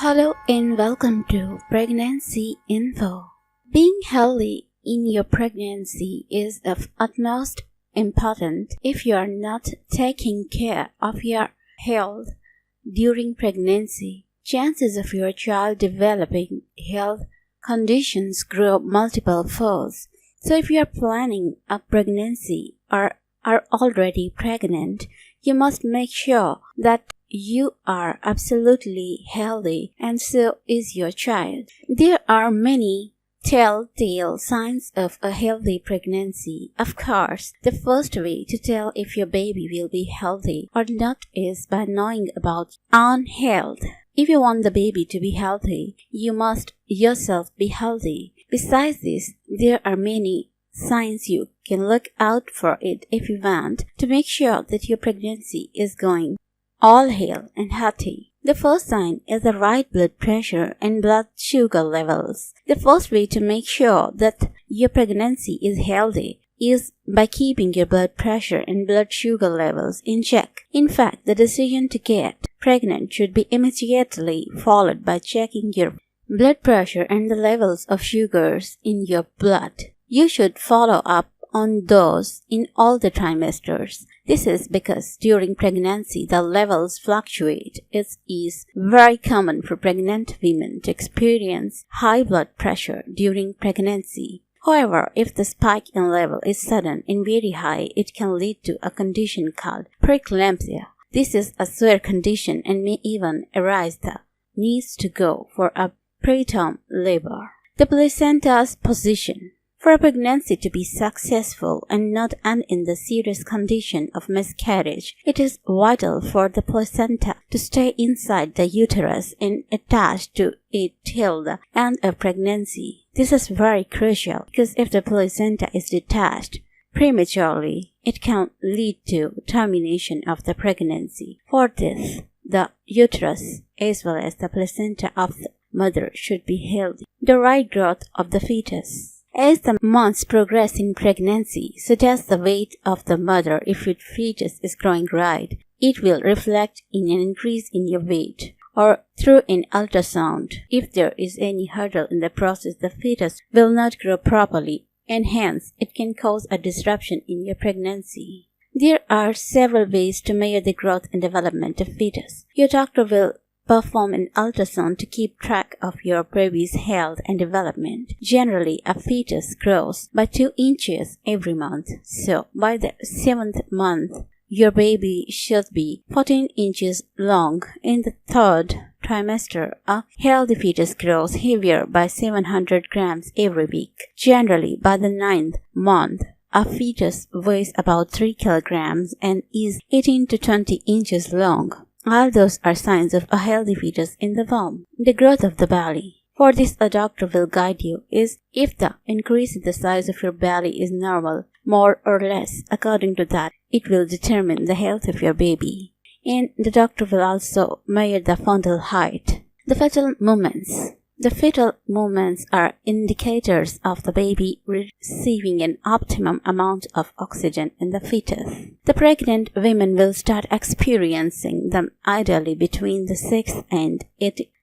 Hello and welcome to Pregnancy Info. Being healthy in your pregnancy is of utmost importance. If you are not taking care of your health during pregnancy, chances of your child developing health conditions grow multiple folds. So if you are planning a pregnancy or are already pregnant, you must make sure that you are absolutely healthy, and so is your child. There are many telltale signs of a healthy pregnancy. Of course, the first way to tell if your baby will be healthy or not is by knowing about own health. If you want the baby to be healthy, you must yourself be healthy. Besides this, there are many signs you can look out for it if you want to make sure that your pregnancy is going all hale and healthy. The first sign is the right blood pressure and blood sugar levels. The first way to make sure that your pregnancy is healthy is by keeping your blood pressure and blood sugar levels in check. In fact, the decision to get pregnant should be immediately followed by checking your blood pressure and the levels of sugars in your blood. You should follow up on those in all the trimesters. This is because during pregnancy the levels fluctuate. It is very common for pregnant women to experience high blood pressure during pregnancy. However, if the spike in level is sudden and very high, it can lead to a condition called preeclampsia. This is a severe condition and may even arise the needs to go for a preterm labor. The placenta's position. For a pregnancy to be successful and not end in the serious condition of miscarriage, it is vital for the placenta to stay inside the uterus and attached to it till the end of pregnancy. This is very crucial because if the placenta is detached prematurely, it can lead to termination of the pregnancy. For this, the uterus as well as the placenta of the mother should be healthy. The right growth of the fetus. As the months progress in pregnancy, so does the weight of the mother. If your fetus is growing right, it will reflect in an increase in your weight or through an ultrasound. If there is any hurdle in the process, the fetus will not grow properly and hence it can cause a disruption in your pregnancy. There are several ways to measure the growth and development of fetus. Your doctor will perform an ultrasound to keep track of your baby's health and development. Generally, a fetus grows by 2 inches every month. So, by the 7th month, your baby should be 14 inches long. In the 3rd trimester, a healthy fetus grows heavier by 700 grams every week. Generally, by the 9th month, a fetus weighs about 3 kilograms and is 18 to 20 inches long. All those are signs of a healthy fetus in the womb. The growth of the belly. For this, a doctor will guide you is if the increase in the size of your belly is normal, more or less. According to that, it will determine the health of your baby. And the doctor will also measure the fundal height. The fetal movements. The fetal movements are indicators of the baby receiving an optimum amount of oxygen in the fetus. The pregnant women will start experiencing them ideally between the 6th and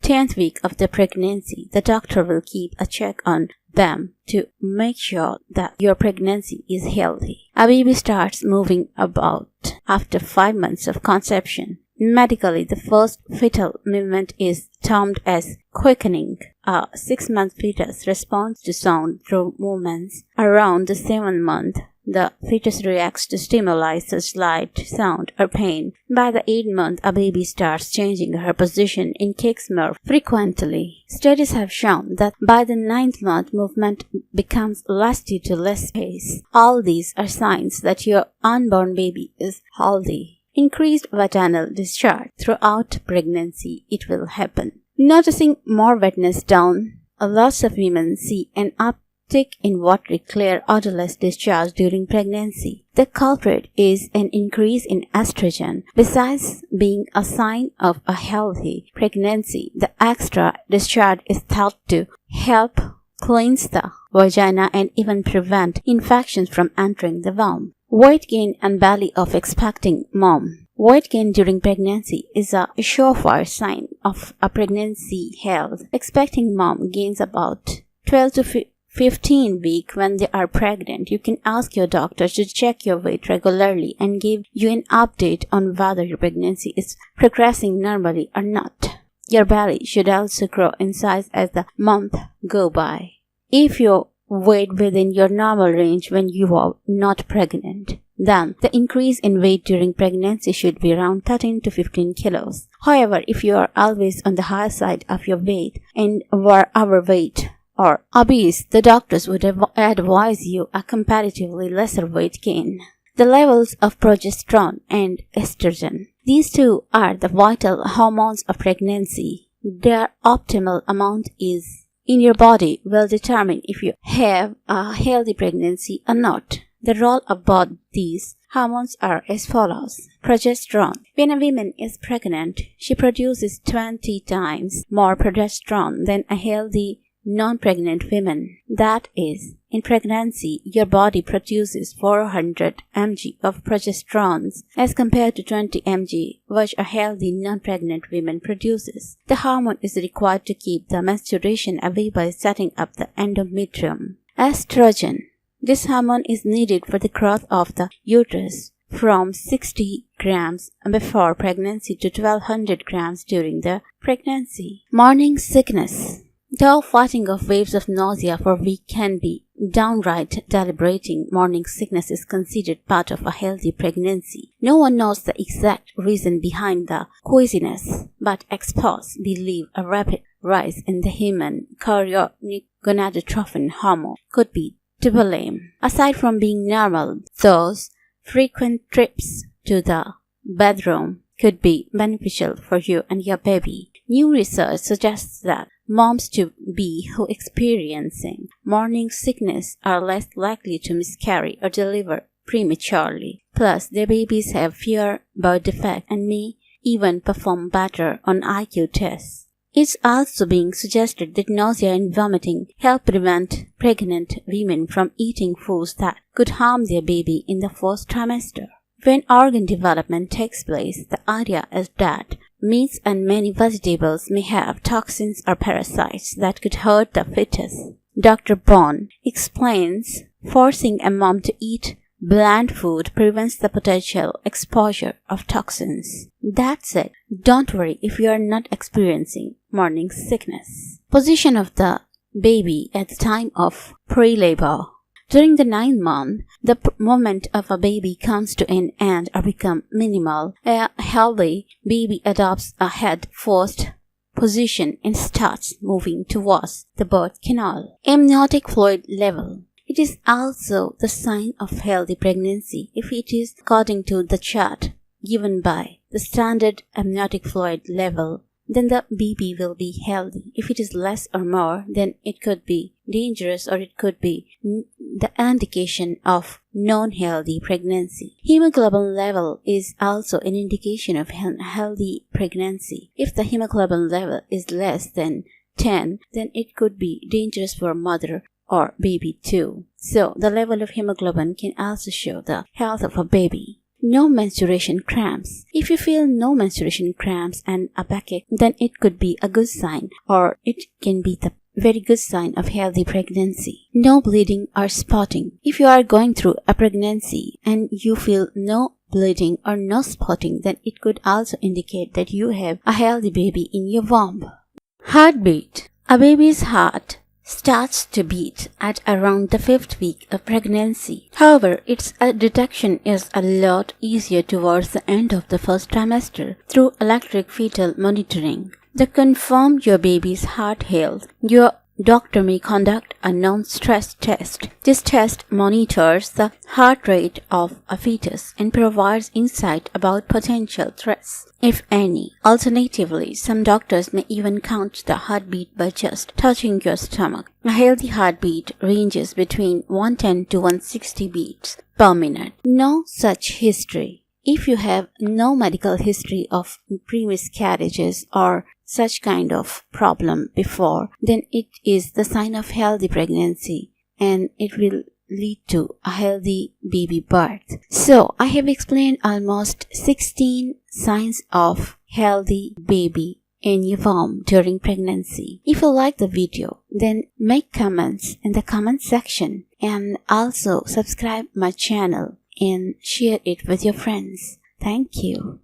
10th week of the pregnancy. The doctor will keep a check on them to make sure that your pregnancy is healthy. A baby starts moving about after 5 months of conception. Medically, the first fetal movement is termed as quickening. A 6-month fetus responds to sound through movements. Around the 7th month, the fetus reacts to stimuli such light, sound, or pain. By the 8th month, a baby starts changing her position and kicks more frequently. Studies have shown that by the 9th month, movement becomes less due to less pace. All these are signs that your unborn baby is healthy. Increased vaginal discharge throughout pregnancy, it will happen. Noticing more wetness down, lots of women see an uptick in watery, clear, odorless discharge during pregnancy. The culprit is an increase in estrogen. Besides being a sign of a healthy pregnancy, the extra discharge is thought to help cleanse the vagina and even prevent infections from entering the womb. Weight gain and belly of expecting mom. Weight gain during pregnancy is a surefire sign of a pregnancy health. Expecting mom gains about 12 to 15 weeks when they are pregnant. You can ask your doctor to check your weight regularly and give you an update on whether your pregnancy is progressing normally or not. Your belly should also grow in size as the months go by. If you weight within your normal range when you are not pregnant, then the increase in weight during pregnancy should be around 13 to 15 kilos. However, if you are always on the higher side of your weight and were overweight or obese, the doctors would advise you a comparatively lesser weight gain. The levels of progesterone and estrogen. These two are the vital hormones of pregnancy. Their optimal amount is in your body will determine if you have a healthy pregnancy or not. The role of both these hormones are as follows. Progesterone. When a woman is pregnant, she produces 20 times more progesterone than a healthy non-pregnant woman. That is, in pregnancy, your body produces 400 mg of progesterone as compared to 20 mg which a healthy non-pregnant woman produces. The hormone is required to keep the menstruation away by setting up the endometrium. Estrogen. This hormone is needed for the growth of the uterus from 60 grams before pregnancy to 1200 grams during the pregnancy. Morning sickness. Though fighting off waves of nausea for a week can be downright deliberating, morning sickness is considered part of a healthy pregnancy. No one knows the exact reason behind the queasiness, but experts believe a rapid rise in the human chorionic gonadotropin hormone could be to blame. Aside from being normal, those frequent trips to the bathroom could be beneficial for you and your baby. New research suggests that moms-to-be who experiencing morning sickness are less likely to miscarry or deliver prematurely. Plus, their babies have fewer birth defects and may even perform better on IQ tests. It's also being suggested that nausea and vomiting help prevent pregnant women from eating foods that could harm their baby in the first trimester. When organ development takes place, the idea is that meats and many vegetables may have toxins or parasites that could hurt the fetus. Dr. Bond explains forcing a mom to eat bland food prevents the potential exposure of toxins. That's it. Don't worry if you are not experiencing morning sickness. Position of the baby at the time of pre-labor. During the 9th month, the moment of a baby comes to an end or become minimal. A healthy baby adopts a head-first position and starts moving towards the birth canal. Amniotic fluid level. It is also the sign of healthy pregnancy if it is according to the chart given by the standard amniotic fluid level. Then the baby will be healthy. If it is less or more, then it could be dangerous or it could be the indication of non-healthy pregnancy. Hemoglobin level is also an indication of healthy pregnancy. If the hemoglobin level is less than 10, then it could be dangerous for mother or baby too. So, the level of hemoglobin can also show the health of a baby. No menstruation cramps. If you feel no menstruation cramps and a backache, then it could be a good sign, or it can be the very good sign of healthy pregnancy. No bleeding or spotting. If you are going through a pregnancy and you feel no bleeding or no spotting, then it could also indicate that you have a healthy baby in your womb. Heartbeat. A baby's heart starts to beat at around the 5th week of pregnancy. However, its detection is a lot easier towards the end of the first trimester through electric fetal monitoring. To confirm your baby's heart health, your doctor may conduct a non-stress test. This test monitors the heart rate of a fetus and provides insight about potential threats, if any. Alternatively, some doctors may even count the heartbeat by just touching your stomach. A healthy heartbeat ranges between 110 to 160 beats per minute. No such history. If you have no medical history of pre-miscarriages or such kind of problem before, then it is the sign of healthy pregnancy and it will lead to a healthy baby birth. So I have explained almost 16 signs of healthy baby in your womb during pregnancy. If you like the video, then make comments in the comment section and also subscribe my channel and share it with your friends. Thank you.